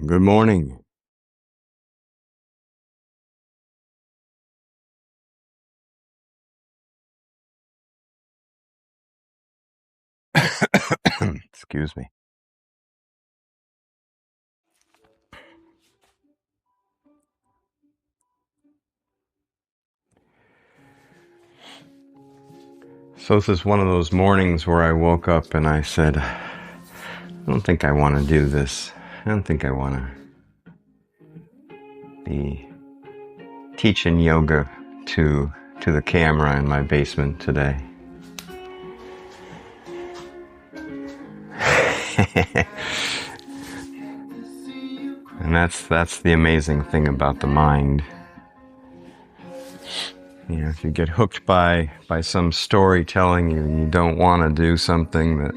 Good morning. Excuse me. So this is one of those mornings where I woke up and I said, I don't think I want to do this. I don't think I want to be teaching yoga to the camera in my basement today. And that's the amazing thing about the mind. You know, if you get hooked by some story telling you don't want to do something that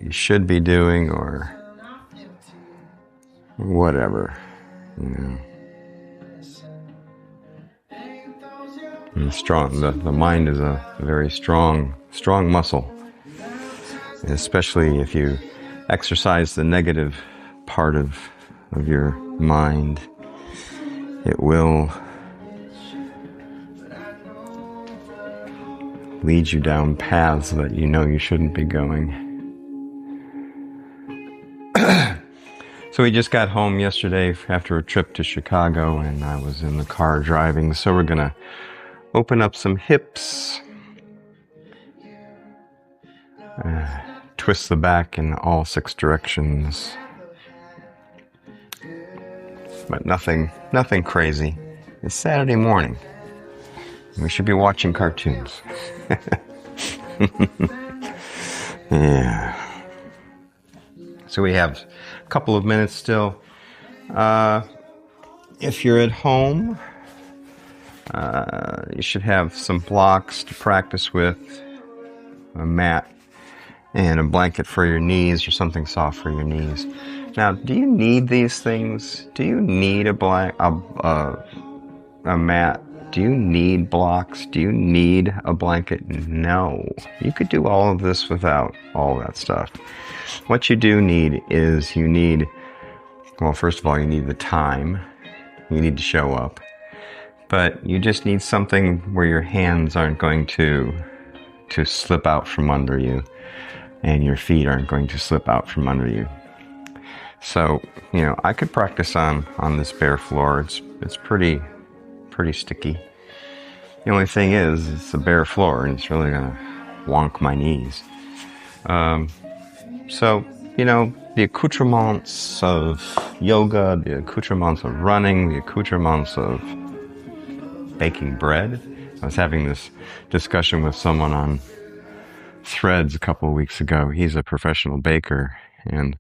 you should be doing or whatever, you know. And the mind is a very strong muscle, especially if you exercise the negative part of your mind. It will lead you down paths that you know you shouldn't be going. So we just got home yesterday after a trip to Chicago, and I was in the car driving, so we're gonna open up some hips, twist the back in all 6 directions, but nothing crazy. It's Saturday morning. We should be watching cartoons. Yeah. So we have a couple of minutes still. If you're at home, you should have some blocks to practice with, a mat, and a blanket for your knees or something soft for your knees. Now, do you need these things? Do you need a mat? Do you need blocks? Do you need a blanket? No. You could do all of this without all that stuff. What you do need is well, first of all, you need the time. You need to show up. But you just need something where your hands aren't going to slip out from under you and your feet aren't going to slip out from under you. So, you know, I could practice on this bare floor. It's pretty sticky. The only thing is, it's a bare floor and it's really gonna wonk my knees. So, you know, the accoutrements of yoga, the accoutrements of running, the accoutrements of baking bread. I was having this discussion with someone on Threads a couple of weeks ago. He's a professional baker, and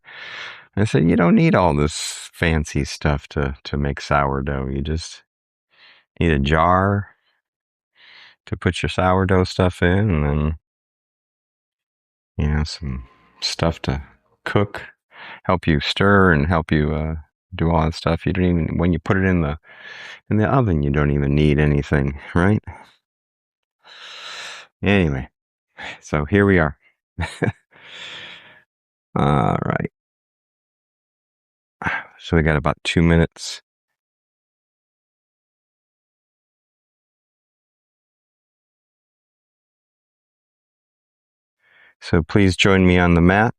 I said, you don't need all this fancy stuff to make sourdough. You just need a jar to put your sourdough stuff in, and then, you know, some stuff to cook, help you stir and help you do all that stuff. You don't even, when you put it in the oven, you don't even need anything, right? Anyway, so here we are. All right. So we got about 2 minutes. So please join me on the mat.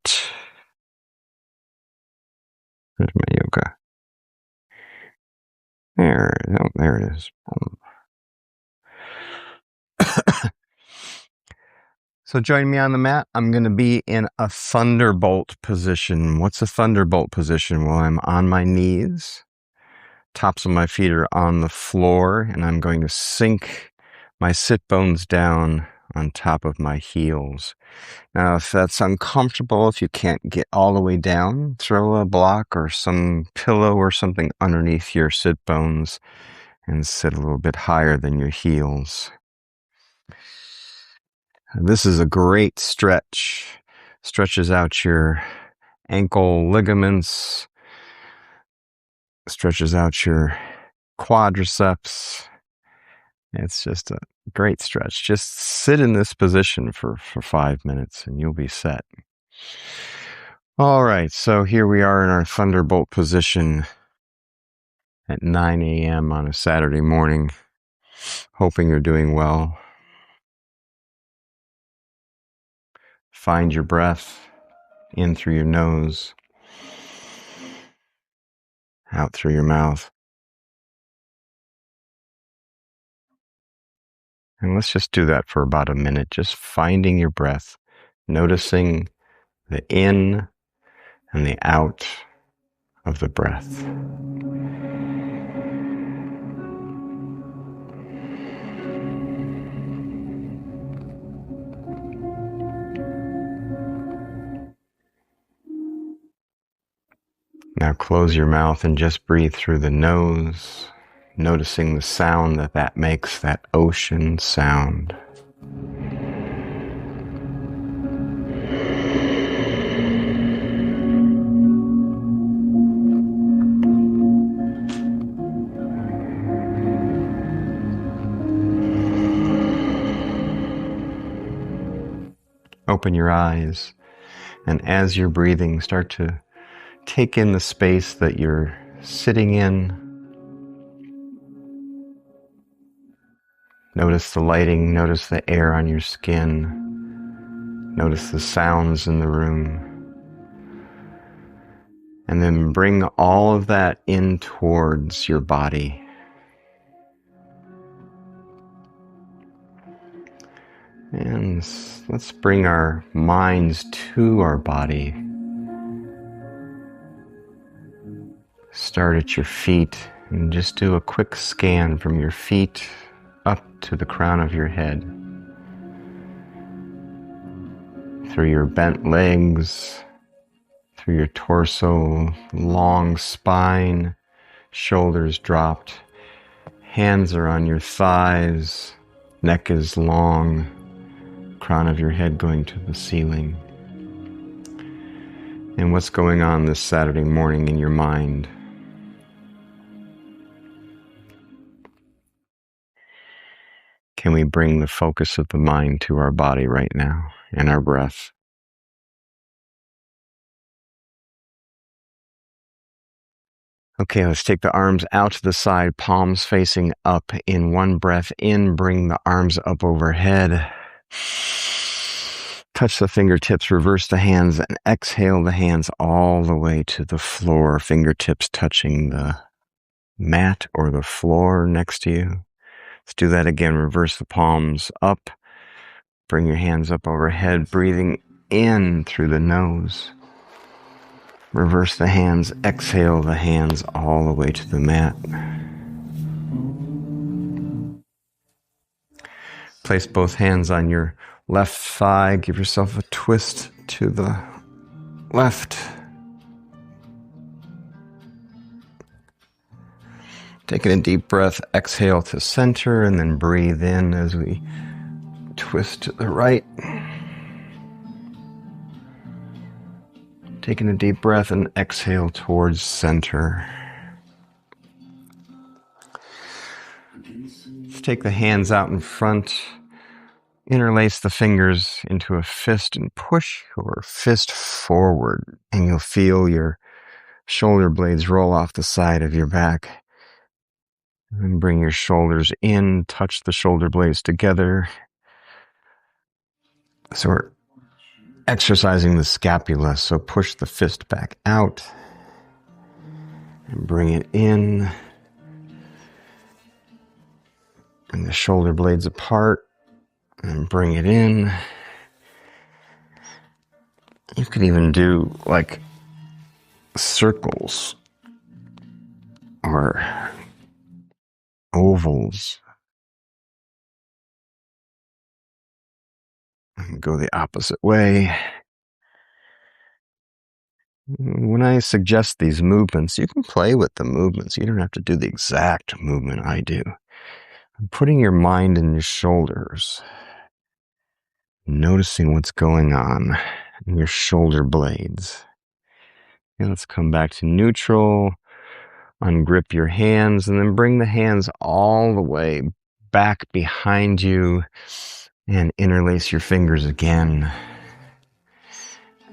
There's my yoga. There it is. So join me on the mat. I'm going to be in a thunderbolt position. What's a thunderbolt position? Well, I'm on my knees. Tops of my feet are on the floor, and I'm going to sink my sit bones down on top of my heels. Now, if that's uncomfortable, if you can't get all the way down, throw a block or some pillow or something underneath your sit bones and sit a little bit higher than your heels. This is a great stretch. Stretches out your ankle ligaments, stretches out your quadriceps. It's just a great stretch. Just sit in this position for 5 minutes and you'll be set. All right, so here we are in our thunderbolt position at 9 a.m. on a Saturday morning. Hoping you're doing well. Find your breath in through your nose, out through your mouth. And let's just do that for about a minute, just finding your breath, noticing the in and the out of the breath. Now close your mouth and just breathe through the nose, noticing the sound that makes, that ocean sound. Open your eyes, and as you're breathing, start to take in the space that you're sitting in. Notice the lighting, notice the air on your skin, notice the sounds in the room. And then bring all of that in towards your body. And let's bring our minds to our body. Start at your feet and just do a quick scan from your feet up to the crown of your head. Through your bent legs, through your torso, long spine, shoulders dropped, hands are on your thighs, neck is long, crown of your head going to the ceiling. And what's going on this Saturday morning in your mind? Can we bring the focus of the mind to our body right now and our breath? Okay, let's take the arms out to the side, palms facing up. In one breath in, bring the arms up overhead. Touch the fingertips, reverse the hands, and exhale the hands all the way to the floor, fingertips touching the mat or the floor next to you. Let's do that again. Reverse the palms up. Bring your hands up overhead, breathing in through the nose. Reverse the hands, exhale the hands all the way to the mat. Place both hands on your left thigh. Give yourself a twist to the left. Taking a deep breath, exhale to center, and then breathe in as we twist to the right. Taking a deep breath and exhale towards center. Let's take the hands out in front. Interlace the fingers into a fist and push your fist forward. And you'll feel your shoulder blades roll off the side of your back. And bring your shoulders in, touch the shoulder blades together. So we're exercising the scapula, so push the fist back out and bring it in. Bring the shoulder blades apart and bring it in. You could even do like circles or ovals. And go the opposite way. When I suggest these movements, you can play with the movements. You don't have to do the exact movement I do. Putting your mind in your shoulders, noticing what's going on in your shoulder blades. And let's come back to neutral. Ungrip your hands and then bring the hands all the way back behind you and interlace your fingers again.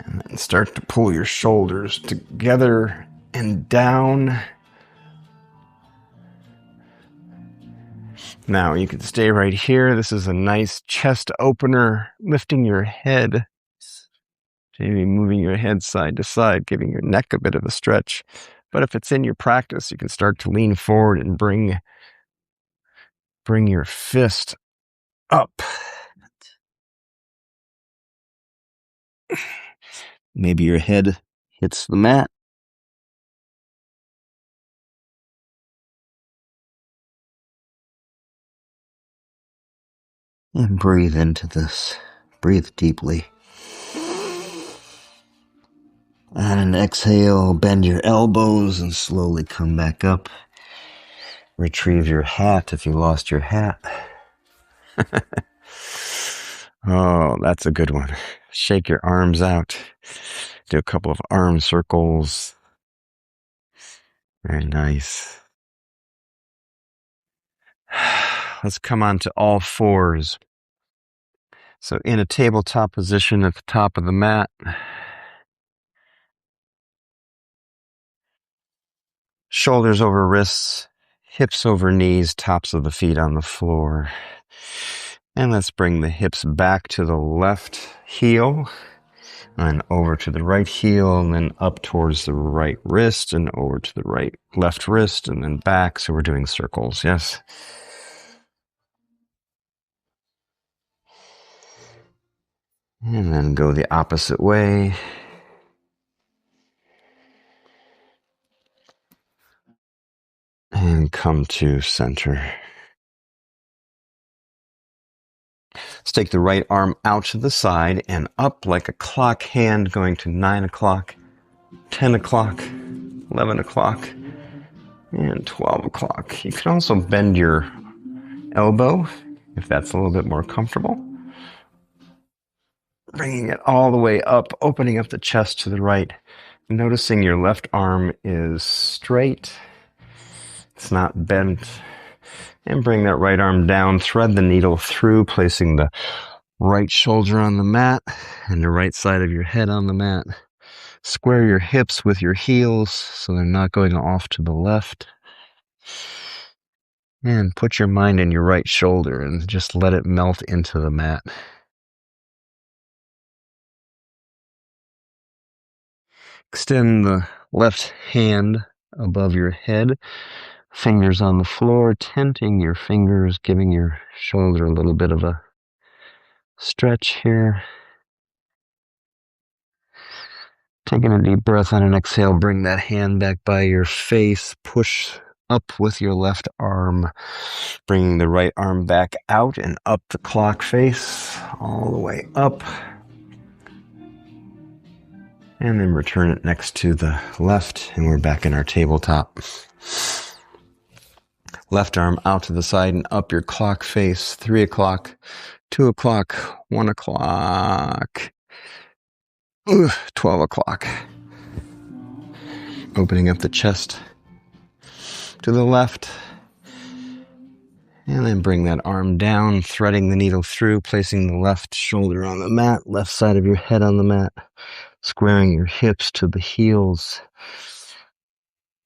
And then start to pull your shoulders together and down. Now you can stay right here. This is a nice chest opener, lifting your head, maybe moving your head side to side, giving your neck a bit of a stretch. But if it's in your practice, you can start to lean forward and bring your fist up. Maybe your head hits the mat. And breathe into this. Breathe deeply. And an exhale, bend your elbows and slowly come back up. Retrieve your hat if you lost your hat. Oh, that's a good one. Shake your arms out. Do a couple of arm circles. Very nice. Let's come on to all fours. So in a tabletop position at the top of the mat. Shoulders over wrists, hips over knees, tops of the feet on the floor. And let's bring the hips back to the left heel, and over to the right heel, and then up towards the right wrist, and over to the left wrist, and then back. So we're doing circles, yes? And then go the opposite way. And come to center. Let's take the right arm out to the side and up like a clock hand, going to 9 o'clock, 10 o'clock, 11 o'clock, and 12 o'clock. You can also bend your elbow if that's a little bit more comfortable. Bringing it all the way up, opening up the chest to the right. Noticing your left arm is straight. It's not bent. And bring that right arm down. Thread the needle through, placing the right shoulder on the mat and the right side of your head on the mat. Square your hips with your heels so they're not going off to the left. And put your mind in your right shoulder and just let it melt into the mat. Extend the left hand above your head, fingers on the floor, tenting your fingers, giving your shoulder a little bit of a stretch here. Taking a deep breath on an exhale, bring that hand back by your face, push up with your left arm, bringing the right arm back out and up the clock face, all the way up. And then return it next to the left, and we're back in our tabletop. Left arm out to the side and up your clock face, 3 o'clock, 2 o'clock, 1 o'clock, 12 o'clock. Opening up the chest to the left, and then bring that arm down, threading the needle through, placing the left shoulder on the mat, left side of your head on the mat, squaring your hips to the heels.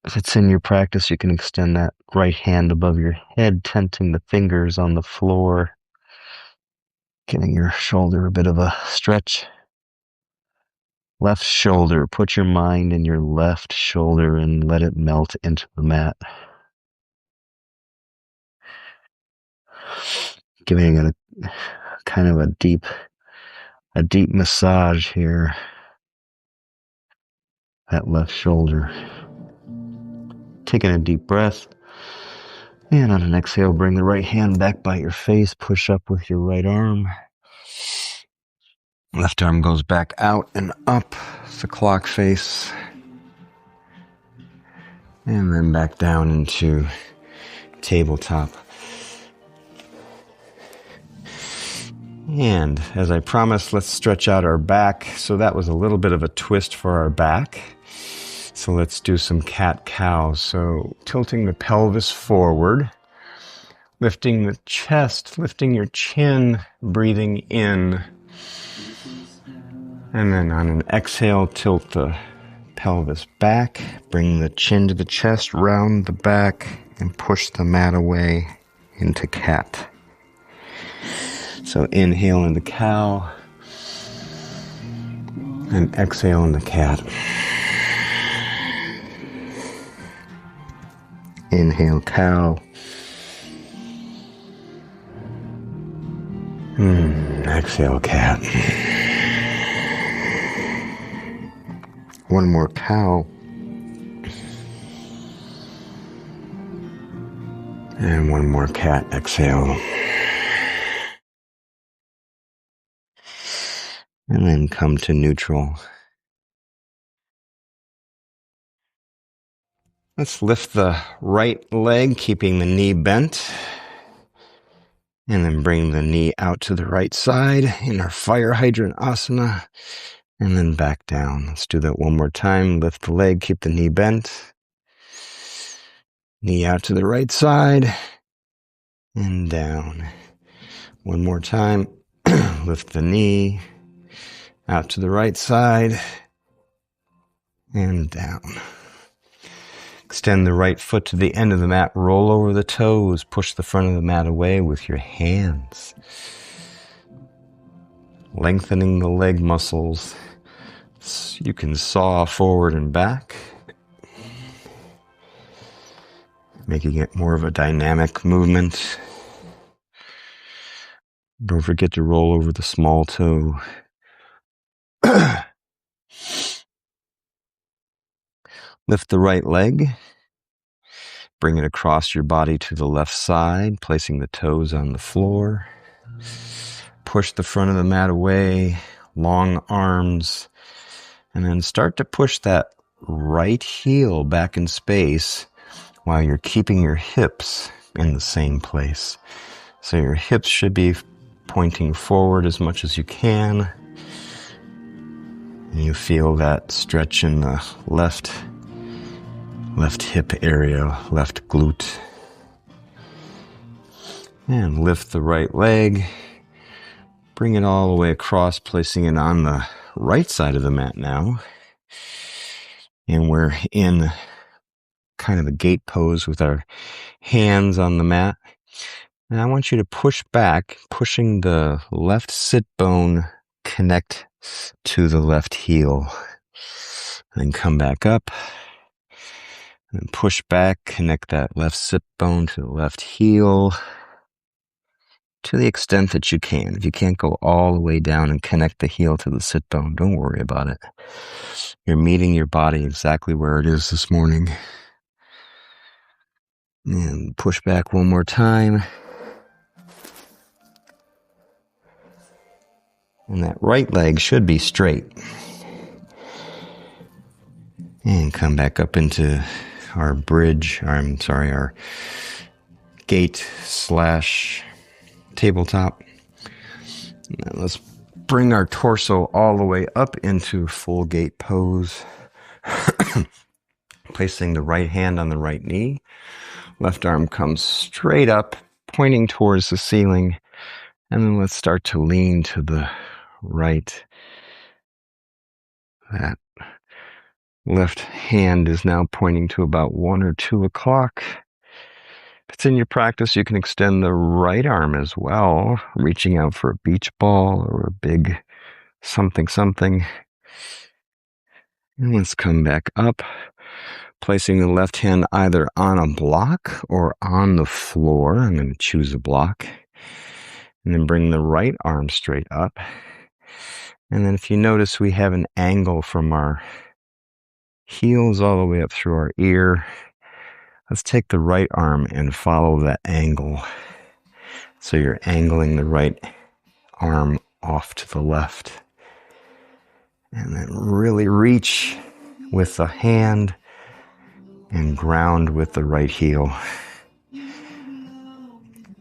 If it's in your practice, you can extend that right hand above your head, tenting the fingers on the floor, giving your shoulder a bit of a stretch. Left shoulder, put your mind in your left shoulder and let it melt into the mat. Giving it a kind of a deep massage here. That left shoulder. Taking a deep breath. And on an exhale, bring the right hand back by your face. Push up with your right arm. Left arm goes back out and up the clock face. And then back down into tabletop. And as I promised, let's stretch out our back. So that was a little bit of a twist for our back. So let's do some cat-cow. So tilting the pelvis forward, lifting the chest, lifting your chin, breathing in. And then on an exhale, tilt the pelvis back, bring the chin to the chest, round the back, and push the mat away into cat. So inhale into cow, and exhale into cat. Inhale cow. Exhale cat. One more cow. And one more cat. Exhale. And then come to neutral. Let's lift the right leg, keeping the knee bent. And then bring the knee out to the right side in our fire hydrant asana. And then back down. Let's do that one more time. Lift the leg, keep the knee bent. Knee out to the right side. And down. One more time. Lift the knee out to the right side. And down. Extend the right foot to the end of the mat. Roll over the toes. Push the front of the mat away with your hands. Lengthening the leg muscles. You can saw forward and back. Making it more of a dynamic movement. Don't forget to roll over the small toe. Lift the right leg. Bring it across your body to the left side, placing the toes on the floor. Push the front of the mat away, long arms, and then start to push that right heel back in space while you're keeping your hips in the same place. So your hips should be pointing forward as much as you can. And you feel that stretch in the left hip area, left glute. And lift the right leg. Bring it all the way across, placing it on the right side of the mat now. And we're in kind of a gate pose with our hands on the mat. And I want you to push back, pushing the left sit bone connect to the left heel. And come back up. And push back, connect that left sit bone to the left heel to the extent that you can. If you can't go all the way down and connect the heel to the sit bone, don't worry about it. You're meeting your body exactly where it is this morning. And push back one more time. And that right leg should be straight. And come back up into our our gate / tabletop. And let's bring our torso all the way up into full gate pose. Placing the right hand on the right knee. Left arm comes straight up, pointing towards the ceiling. And then let's start to lean to the right. That left hand is now pointing to about 1 or 2 o'clock. If it's in your practice, you can extend the right arm as well, reaching out for a beach ball or a big something. And let's come back up, placing the left hand either on a block or on the floor. I'm going to choose a block. And then bring the right arm straight up. And then if you notice, we have an angle from our heels all the way up through our ear. Let's take the right arm and follow that angle. So you're angling the right arm off to the left. And then really reach with the hand and ground with the right heel.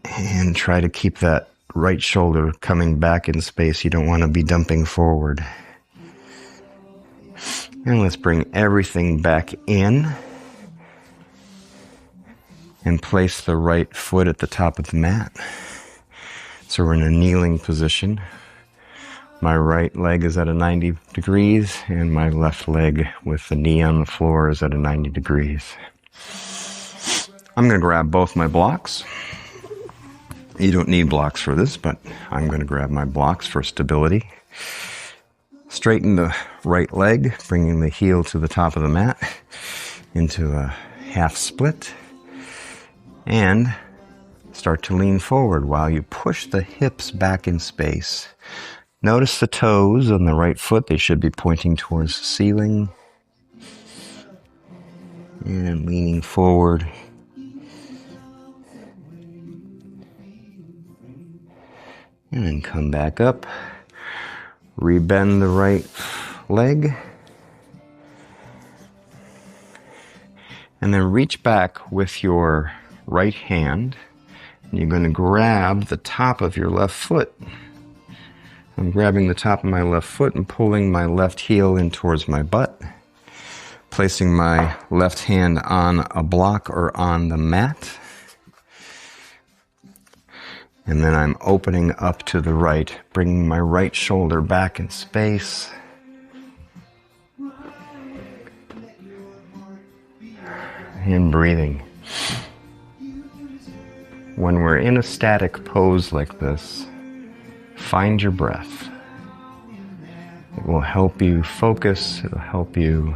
And try to keep that right shoulder coming back in space. You don't want to be dumping forward. And let's bring everything back in. And place the right foot at the top of the mat. So we're in a kneeling position. My right leg is at a 90 degrees, and my left leg with the knee on the floor is at a 90 degrees. I'm going to grab both my blocks. You don't need blocks for this, but I'm going to grab my blocks for stability. Straighten the right leg, bringing the heel to the top of the mat into a half split. And start to lean forward while you push the hips back in space. Notice the toes on the right foot. They should be pointing towards the ceiling. And leaning forward. And then come back up. Rebend the right leg. And then reach back with your right hand. And you're going to grab the top of your left foot. I'm grabbing the top of my left foot and pulling my left heel in towards my butt. Placing my left hand on a block or on the mat. And then I'm opening up to the right, bringing my right shoulder back in space. And breathing. When we're in a static pose like this, find your breath. It will help you focus. It will help you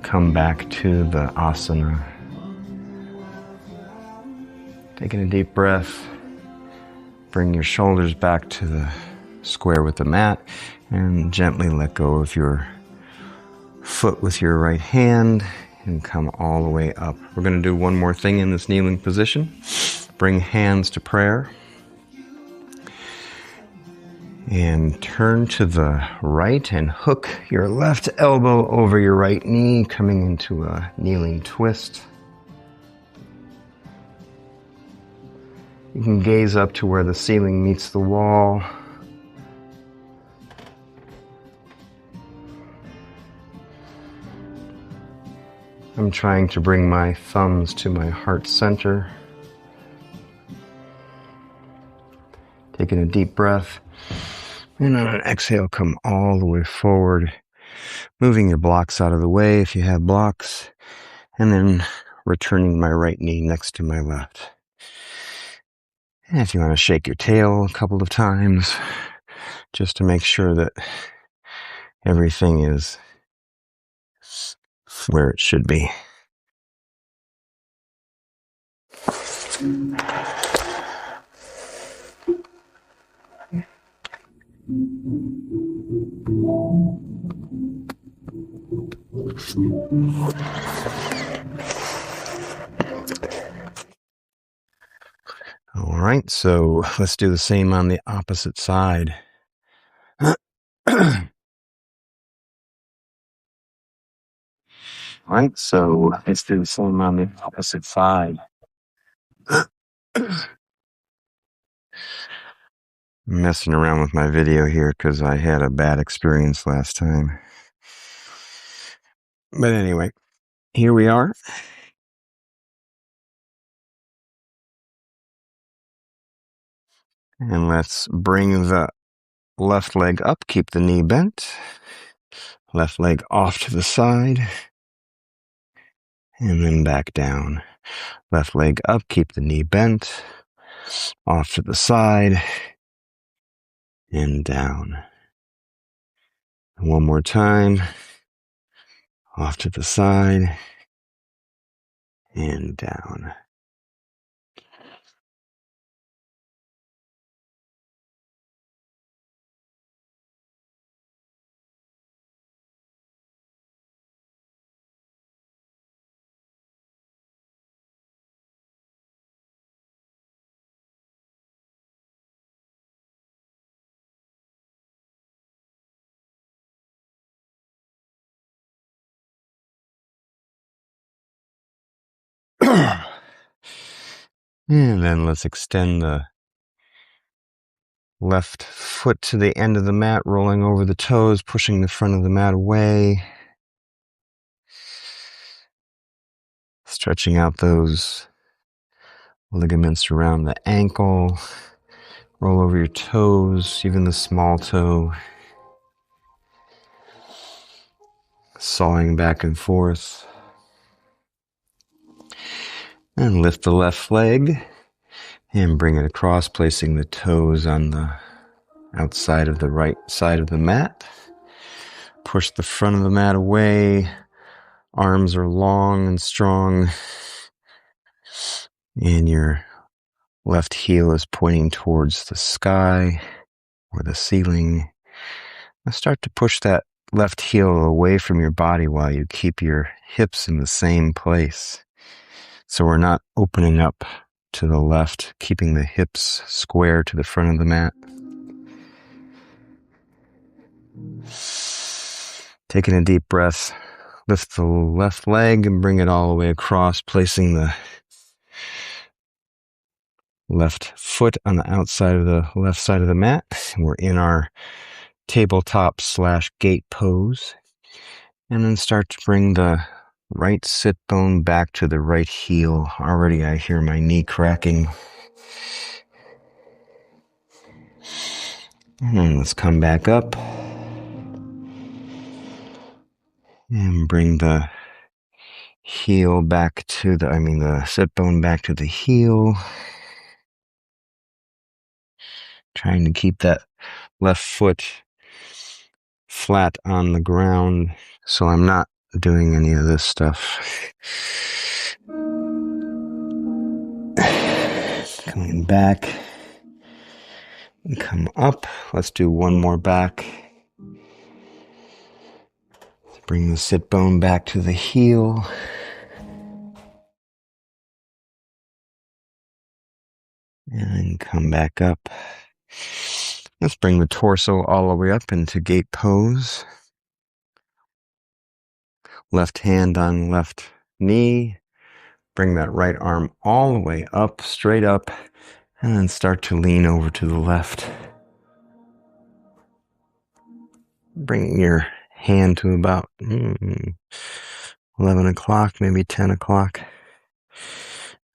come back to the asana. Taking a deep breath. Bring your shoulders back to the square with the mat and gently let go of your foot with your right hand and come all the way up. We're going to do one more thing in this kneeling position. Bring hands to prayer. And turn to the right and hook your left elbow over your right knee, coming into a kneeling twist. You can gaze up to where the ceiling meets the wall. I'm trying to bring my thumbs to my heart center. Taking a deep breath. And on an exhale, come all the way forward. Moving your blocks out of the way if you have blocks. And then returning my right knee next to my left. And if you want to shake your tail a couple of times, just to make sure that everything is where it should be. All right, so let's do the same on the opposite side. All right, so let's do the same on the opposite side. Messing around with my video here because I had a bad experience last time. But anyway, here we are. And let's bring the left leg up, keep the knee bent. Left leg off to the side. And then back down. Left leg up, keep the knee bent. Off to the side. And down. One more time. Off to the side. And down. And then let's extend the left foot to the end of the mat, rolling over the toes, pushing the front of the mat away. Stretching out those ligaments around the ankle. Roll over your toes, even the small toe. sawing back and forth. And lift the left leg and bring it across, placing the toes on the outside of the right side of the mat. Push the front of the mat away. Arms are long and strong. And your left heel is pointing towards the sky or the ceiling. Now start to push that left heel away from your body while you keep your hips in the same place. So we're not opening up to the left, keeping the hips square to the front of the mat. Taking a deep breath, lift the left leg and bring it all the way across, placing the left foot on the outside of the left side of the mat. We're in our tabletop / gate pose. And then start to bring the right sit bone back to the right heel. Already I hear my knee cracking. And then let's come back up. And bring the heel back to the sit bone back to the heel. Trying to keep that left foot flat on the ground so I'm not doing any of this stuff. Coming back and come up. Let's do one more back. Bring the sit bone back to the heel. And then come back up. Let's bring the torso all the way up into gate pose. Left hand on left knee. Bring that right arm all the way up, straight up, and then start to lean over to the left. Bring your hand to about 11 o'clock, maybe 10 o'clock.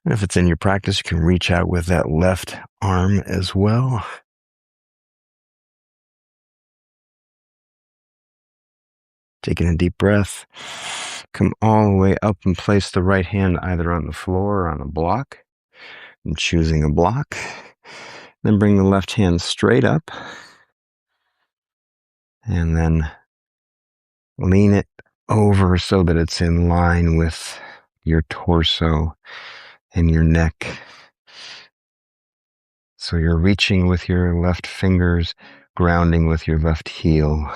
And if it's in your practice, you can reach out with that left arm as well. Taking a deep breath. Come all the way up and place the right hand either on the floor or on a block. I'm choosing a block. Then bring the left hand straight up. And then lean it over so that it's in line with your torso and your neck. So you're reaching with your left fingers, grounding with your left heel.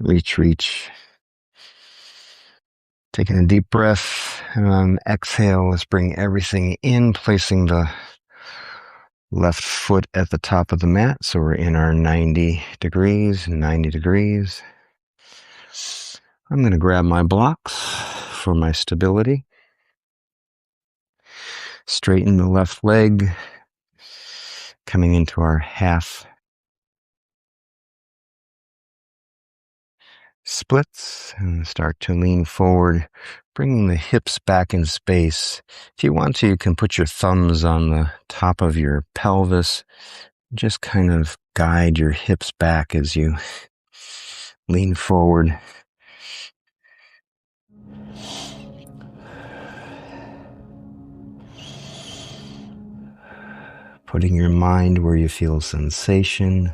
Reach. Taking a deep breath, and on exhale, let's bring everything in, placing the left foot at the top of the mat. So we're in our 90 degrees. I'm going to grab my blocks for my stability. Straighten the left leg, coming into our half splits, and start to lean forward, bringing the hips back in space. If you want to, you can put your thumbs on the top of your pelvis. Just kind of guide your hips back as you lean forward. Putting your mind where you feel sensation.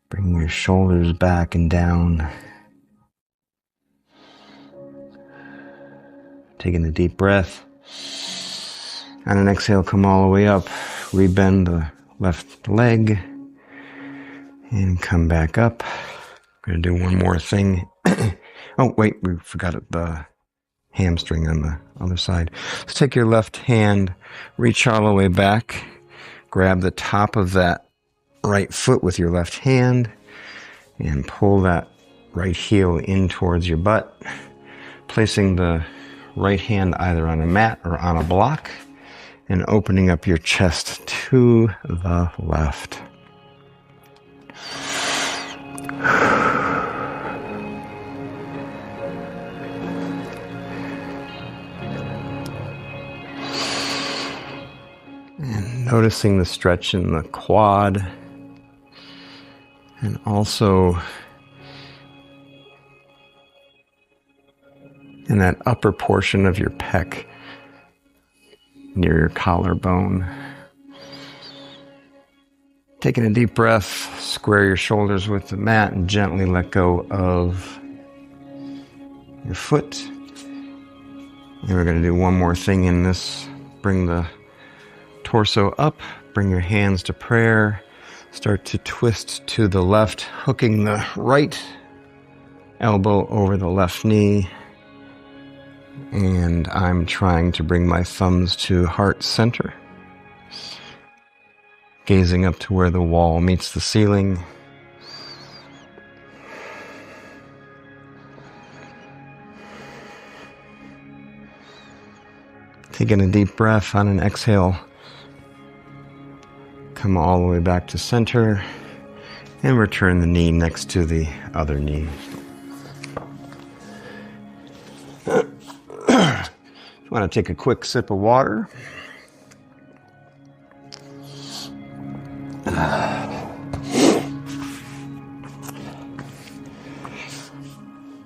Bring your shoulders back and down. Taking a deep breath. On an exhale, come all the way up. Rebend the left leg. And come back up. I'm going to do one more thing. Oh, wait, we forgot the hamstring on the other side. Let's take your left hand, reach all the way back. Grab the top of that right foot with your left hand and pull that right heel in towards your butt, placing the right hand either on a mat or on a block and opening up your chest to the left. And noticing the stretch in the quad and Also, in that upper portion of your pec, near your collarbone. Taking a deep breath, square your shoulders with the mat and gently let go of your foot. And we're going to do one more thing in this. Bring the torso up, bring your hands to prayer. Start to twist to the left, hooking the right elbow over the left knee. And I'm trying to bring my thumbs to heart center. Gazing up to where the wall meets the ceiling. Taking a deep breath on an exhale. Come all the way back to center and return the knee next to the other knee. You want to take a quick sip of water.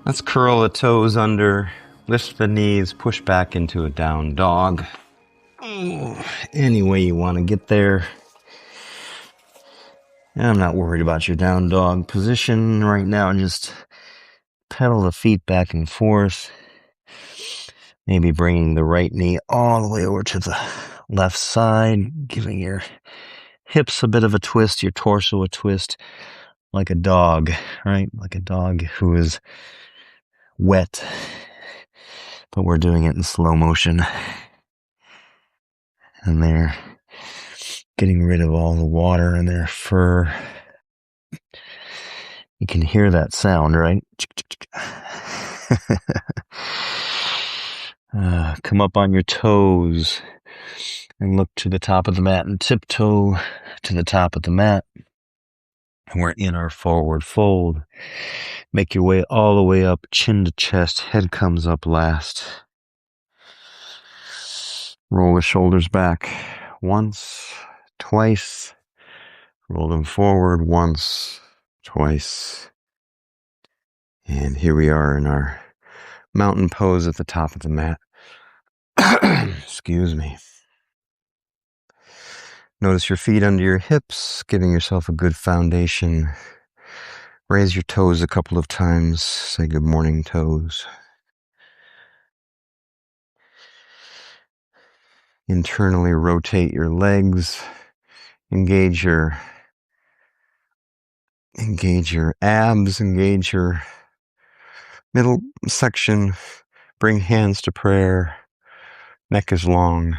Let's curl the toes under, lift the knees, push back into a down dog. Any way you want to get there. I'm not worried about your down dog position right now. Just pedal the feet back and forth. Maybe bringing the right knee all the way over to the left side, giving your hips a bit of a twist, your torso a twist, like a dog, right? Like a dog who is wet, but we're doing it in slow motion. And they're getting rid of all the water in their fur. You can hear that sound, right? Come up on your toes and look to the top of the mat and tiptoe to the top of the mat. And we're in our forward fold. Make your way all the way up, chin to chest, head comes up last. Roll the shoulders back once, twice. Roll them forward once, twice. And here we are in our mountain pose at the top of the mat. Excuse me. Notice your feet under your hips, giving yourself a good foundation. Raise your toes a couple of times. Say good morning, toes. Internally rotate your legs. Engage your abs. Engage your middle section. Bring hands to prayer. Neck is long.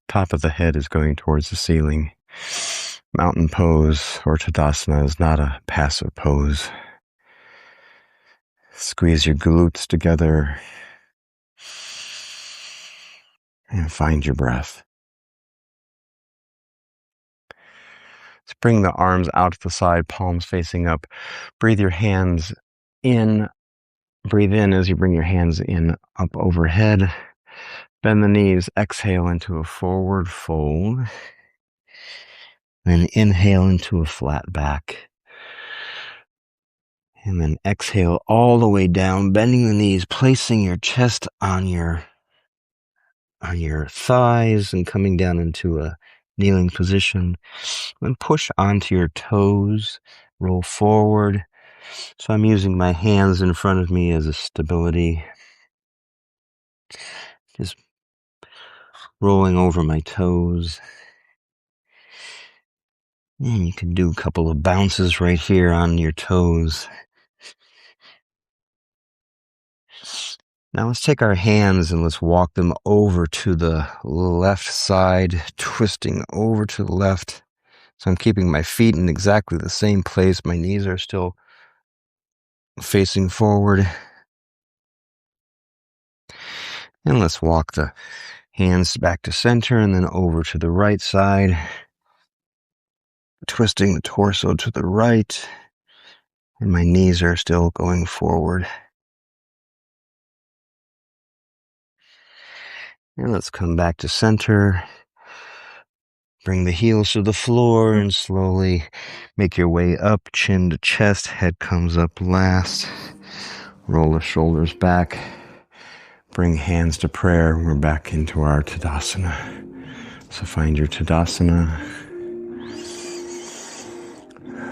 Top of the head is going towards the ceiling. Mountain pose or Tadasana is not a passive pose. Squeeze your glutes together and find your breath. Let's bring the arms out to the side, palms facing up. Breathe your hands in. Breathe in as you bring your hands in up overhead. Bend the knees. Exhale into a forward fold. Then inhale into a flat back. And then exhale all the way down, bending the knees, placing your chest on your thighs and coming down into a kneeling position. Then push onto your toes, roll forward. So I'm using my hands in front of me as a stability. Just rolling over my toes. And you can do a couple of bounces right here on your toes. Now let's take our hands and let's walk them over to the left side, twisting over to the left. So I'm keeping my feet in exactly the same place. My knees are still facing forward. And let's walk the hands back to center and then over to the right side. Twisting the torso to the right. And my knees are still going forward. And let's come back to center. Bring the heels to the floor and slowly make your way up, chin to chest, head comes up last. Roll the shoulders back. Bring hands to prayer. We're back into our Tadasana. So find your Tadasana. Let's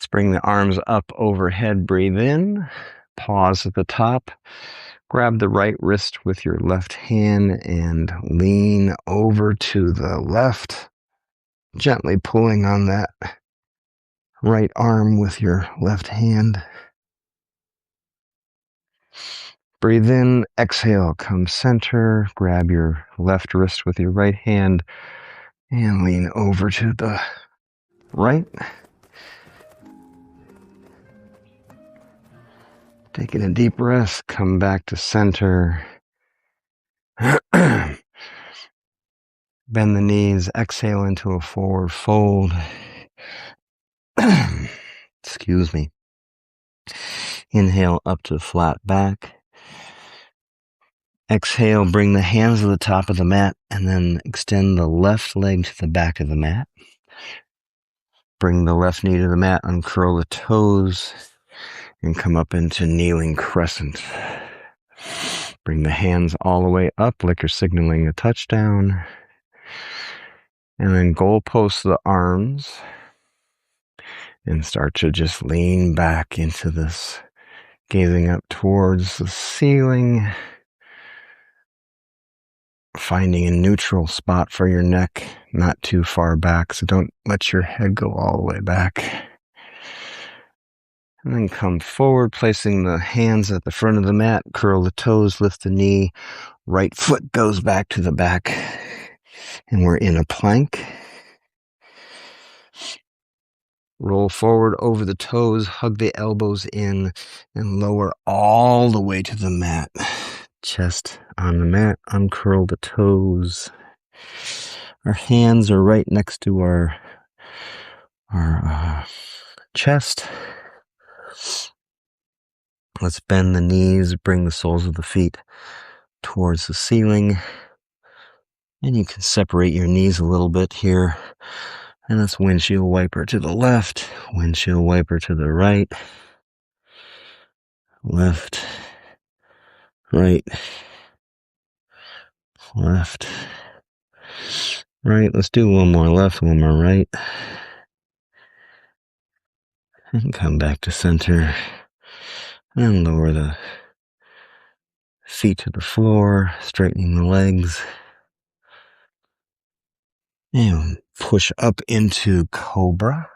bring the arms up overhead. Breathe in. Pause at the top. Grab the right wrist with your left hand and lean over to the left. Gently pulling on that right arm with your left hand. Breathe in, exhale, come center. Grab your left wrist with your right hand and lean over to the right. Taking a deep breath, come back to center. Bend the knees, exhale into a forward fold. Excuse me. Inhale up to flat back. Exhale, bring the hands to the top of the mat and then extend the left leg to the back of the mat. Bring the left knee to the mat, uncurl the toes, and come up into kneeling crescent. Bring the hands all the way up like you're signaling a touchdown. And then goalpost the arms and start to just lean back into this, gazing up towards the ceiling, finding a neutral spot for your neck, not too far back, so don't let your head go all the way back. And then come forward, placing the hands at the front of the mat, curl the toes, lift the knee, right foot goes back to the back, and we're in a plank. Roll forward over the toes, hug the elbows in, and lower all the way to the mat. Chest on the mat, uncurl the toes. Our hands are right next to our chest. Let's bend the knees, bring the soles of the feet towards the ceiling. And you can separate your knees a little bit here. And let's windshield wiper to the left, windshield wiper to the right. Left, right, left, right. Let's do one more left, one more right. And come back to center. And lower the feet to the floor, straightening the legs. And push up into Cobra.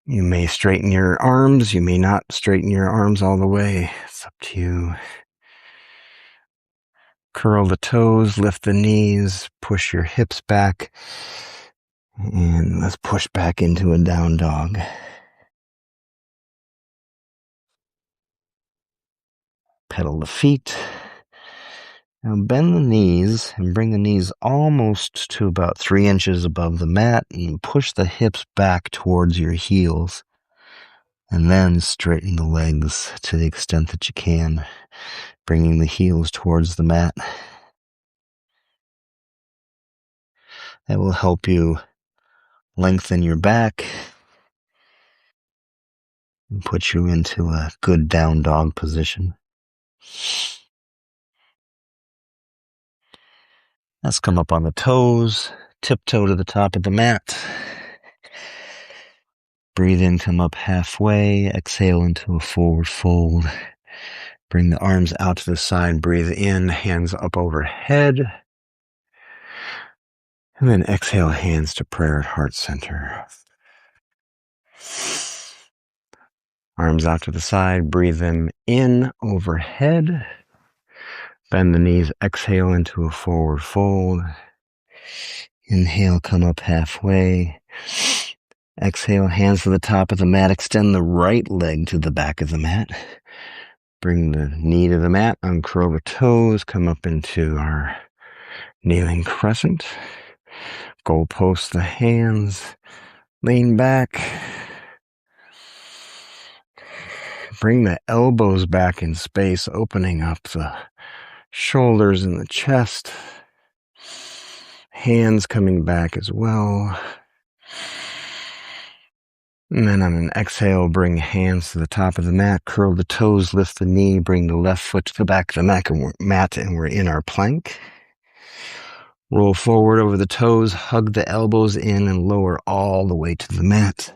You may straighten your arms. You may not straighten your arms all the way. It's up to you. Curl the toes, lift the knees, push your hips back. And let's push back into a down dog. Pedal the feet. Now bend the knees and bring the knees almost to about 3 inches above the mat and push the hips back towards your heels. And then straighten the legs to the extent that you can, bringing the heels towards the mat. That will help you lengthen your back and put you into a good down dog position. Let's come up on the toes, tiptoe to the top of the mat. Breathe in, come up halfway, exhale into a forward fold. Bring the arms out to the side, breathe in, hands up overhead. And then exhale, hands to prayer at heart center. Arms out to the side, breathe them in overhead. Bend the knees, exhale into a forward fold. Inhale, come up halfway. Exhale, hands to the top of the mat. Extend the right leg to the back of the mat. Bring the knee to the mat, uncurl the toes, come up into our kneeling crescent. Goalpost the hands, lean back. Bring the elbows back in space, opening up the shoulders and the chest. Hands coming back as well. And then on an exhale, bring hands to the top of the mat, curl the toes, lift the knee, bring the left foot to the back of the mat, and we're in our plank. Roll forward over the toes, hug the elbows in, and lower all the way to the mat.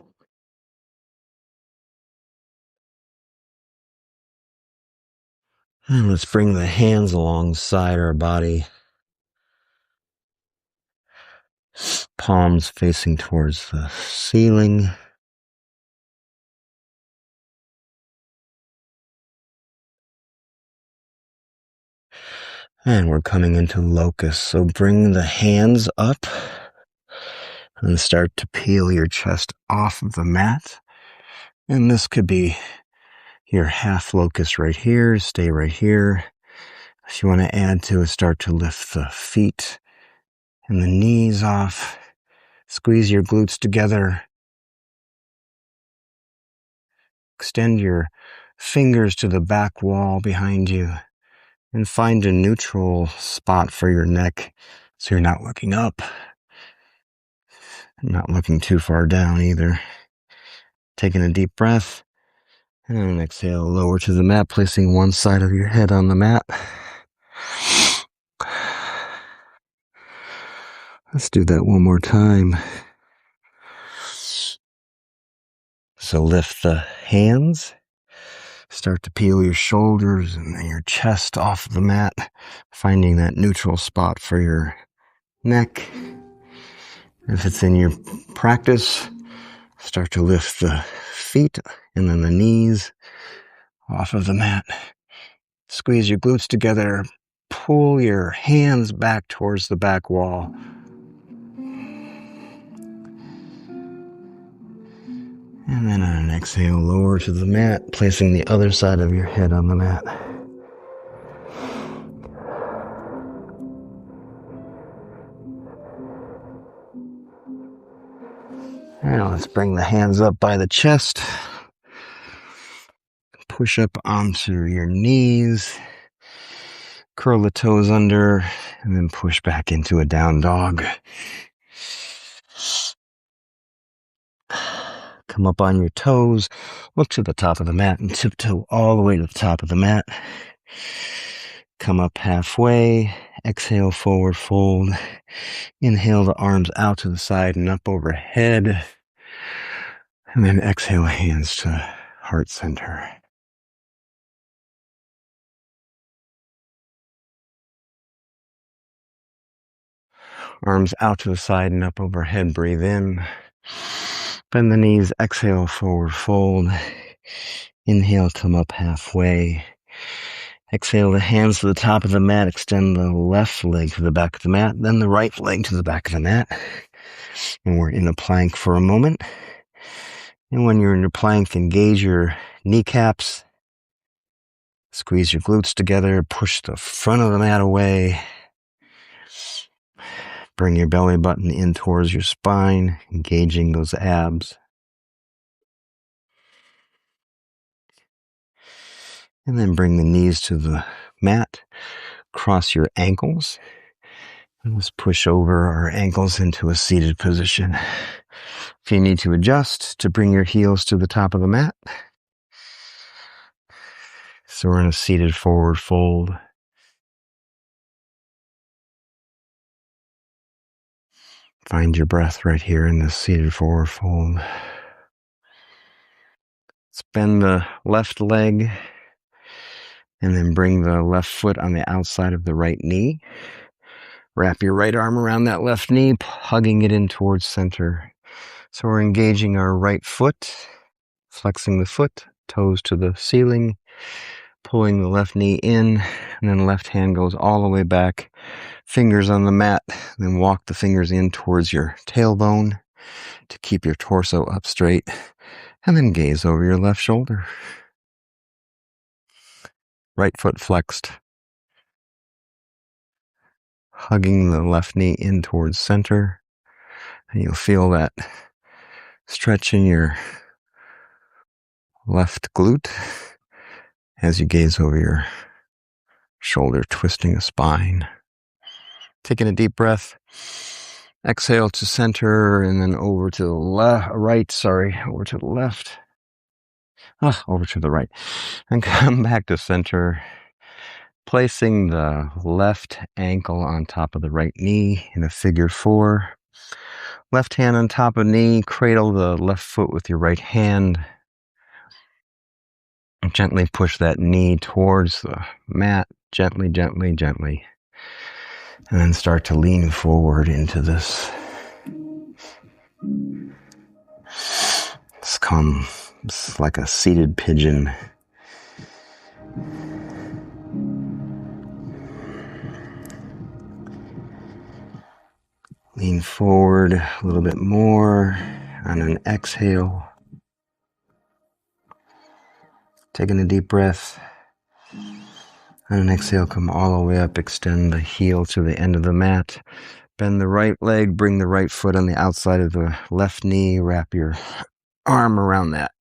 And let's bring the hands alongside our body. Palms facing towards the ceiling. And we're coming into locust. So bring the hands up and start to peel your chest off of the mat. And this could be your half locust right here. Stay right here. If you want to add to it, start to lift the feet and the knees off. Squeeze your glutes together. Extend your fingers to the back wall behind you. And find a neutral spot for your neck so you're not looking up, not looking too far down either. Taking a deep breath, and then exhale, lower to the mat, placing one side of your head on the mat. Let's do that one more time. So lift the hands. Start to peel your shoulders and then your chest off the mat, finding that neutral spot for your neck. If it's in your practice, start to lift the feet and then the knees off of the mat. Squeeze your glutes together. Pull your hands back towards the back wall. And then on an exhale, lower to the mat, placing the other side of your head on the mat. Now let's bring the hands up by the chest. Push up onto your knees. Curl the toes under, and then push back into a down dog. Come up on your toes, look to the top of the mat, and tiptoe all the way to the top of the mat. Come up halfway, exhale, forward fold. Inhale the arms out to the side and up overhead. And then exhale, hands to heart center. Arms out to the side and up overhead, breathe in. Bend the knees, exhale, forward fold. Inhale, come up halfway. Exhale the hands to the top of the mat, extend the left leg to the back of the mat, then the right leg to the back of the mat. And we're in a plank for a moment. And when you're in your plank, engage your kneecaps. Squeeze your glutes together, push the front of the mat away. Bring your belly button in towards your spine, engaging those abs. And then bring the knees to the mat. Cross your ankles. And let's push over our ankles into a seated position. If you need to adjust, to bring your heels to the top of the mat. So we're in a seated forward fold. Find your breath right here in this seated forward fold. Let's bend the left leg and then bring the left foot on the outside of the right knee. Wrap your right arm around that left knee, hugging it in towards center. So we're engaging our right foot, flexing the foot, toes to the ceiling, pulling the left knee in, and then left hand goes all the way back, fingers on the mat, then walk the fingers in towards your tailbone to keep your torso up straight, and then gaze over your left shoulder. Right foot flexed, hugging the left knee in towards center, and you'll feel that stretch in your left glute as you gaze over your shoulder, twisting the spine. Taking a deep breath. Exhale to center and then over to the over to the left. Over to the right. And come back to center. Placing the left ankle on top of the right knee in a figure 4. Left hand on top of knee, cradle the left foot with your right hand. Gently push that knee towards the mat. Gently, gently, gently. And then start to lean forward into this. It's like a seated pigeon. Lean forward a little bit more on an exhale. Taking a deep breath. On an exhale, come all the way up. Extend the heel to the end of the mat. Bend the right leg. Bring the right foot on the outside of the left knee. Wrap your arm around that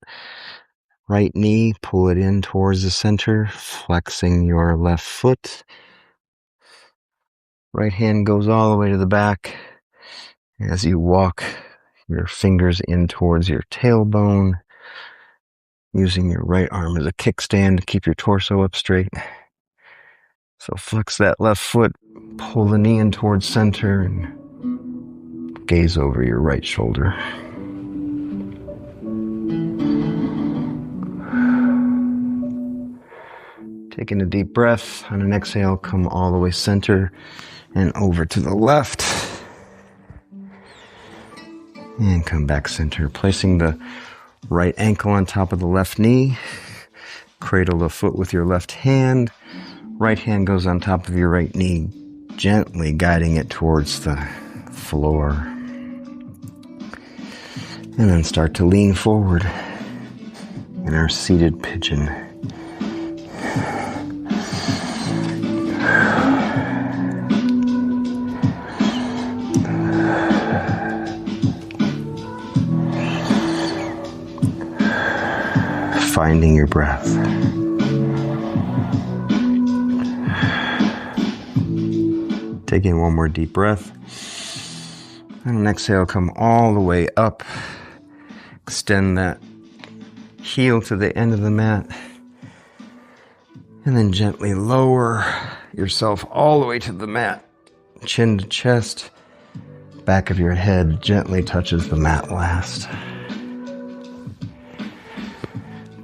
right knee. Pull it in towards the center. Flexing your left foot. Right hand goes all the way to the back. As you walk your fingers in towards your tailbone, using your right arm as a kickstand to keep your torso up straight. So flex that left foot, pull the knee in towards center, and gaze over your right shoulder. Taking a deep breath. On an exhale, come all the way center and over to the left. And come back center, placing the right ankle on top of the left knee. Cradle the foot with your left hand. Right hand goes on top of your right knee, gently guiding it towards the floor. And then start to lean forward in our seated pigeon. Finding your breath. Taking one more deep breath. And an exhale, come all the way up. Extend that heel to the end of the mat. And then gently lower yourself all the way to the mat. Chin to chest. Back of your head gently touches the mat last.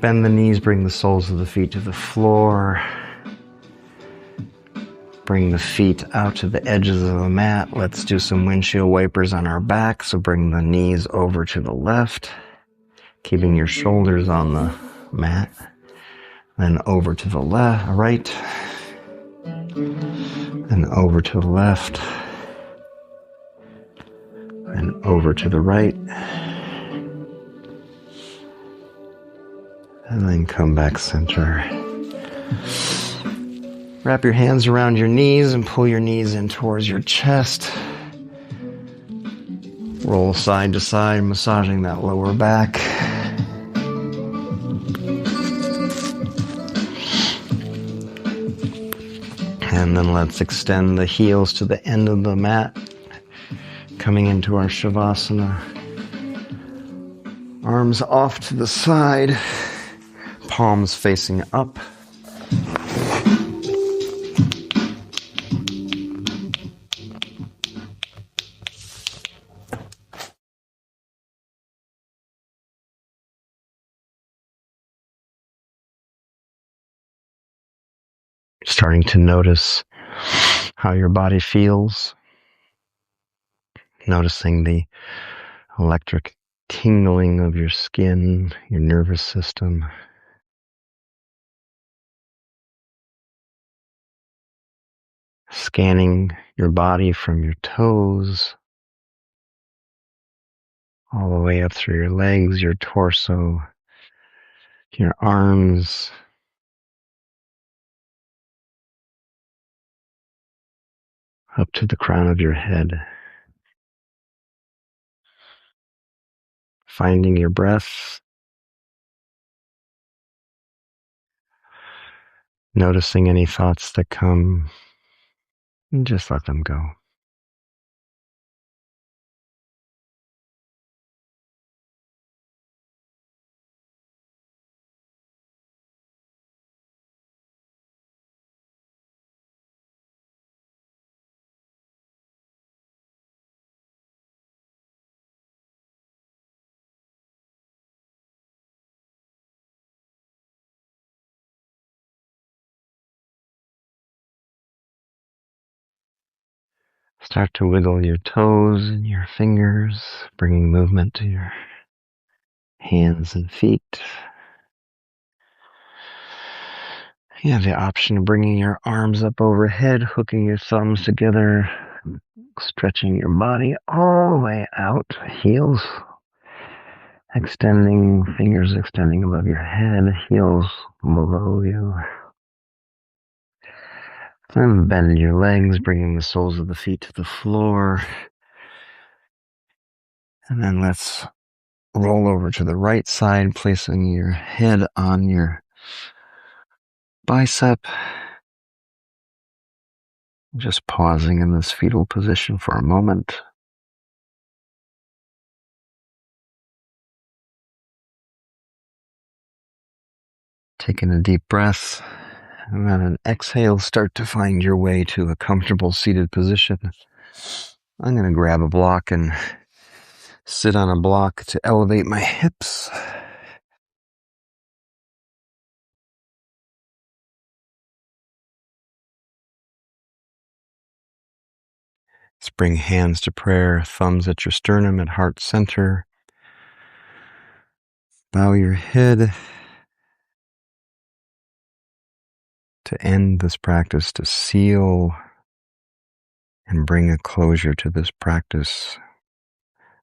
Bend the knees, bring the soles of the feet to the floor. Bring the feet out to the edges of the mat. Let's do some windshield wipers on our back. So bring the knees over to the left, keeping your shoulders on the mat. Then over to the right. Then over to the left. And over to the right. And then come back center. Wrap your hands around your knees and pull your knees in towards your chest. Roll side to side, massaging that lower back. And then let's extend the heels to the end of the mat, coming into our Shavasana. Arms off to the side. Palms facing up. Starting to notice how your body feels. Noticing the electric tingling of your skin, your nervous system. Scanning your body from your toes all the way up through your legs, your torso, your arms, up to the crown of your head. Finding your breath. Noticing any thoughts that come, and just let them go. Start to wiggle your toes and your fingers, bringing movement to your hands and feet. You have the option of bringing your arms up overhead, hooking your thumbs together, stretching your body all the way out, heels extending, fingers extending above your head, heels below you. Then bend your legs, bringing the soles of the feet to the floor. And then let's roll over to the right side, placing your head on your bicep. Just pausing in this fetal position for a moment. Taking a deep breath, and then an exhale, start to find your way to a comfortable seated position. I'm going to grab a block and sit on a block to elevate my hips. Let's bring hands to prayer, thumbs at your sternum at heart center. Bow your head to end this practice, to seal and bring a closure to this practice.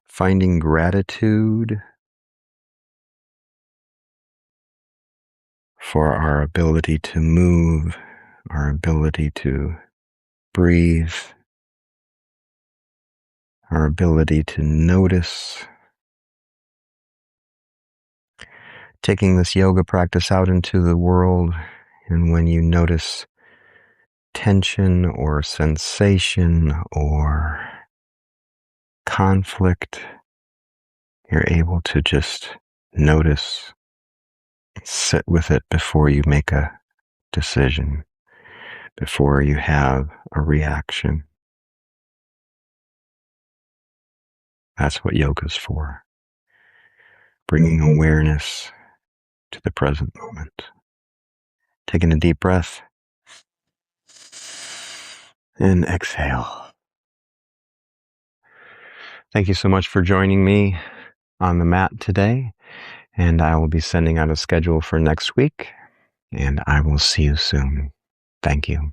Finding gratitude for our ability to move, our ability to breathe, our ability to notice. Taking this yoga practice out into the world, and when you notice tension or sensation or conflict, you're able to just notice, sit with it before you make a decision, before you have a reaction. That's what yoga's for. Bringing awareness to the present moment. Taking a deep breath and exhale. Thank you so much for joining me on the mat today, and I will be sending out a schedule for next week, and I will see you soon. Thank you.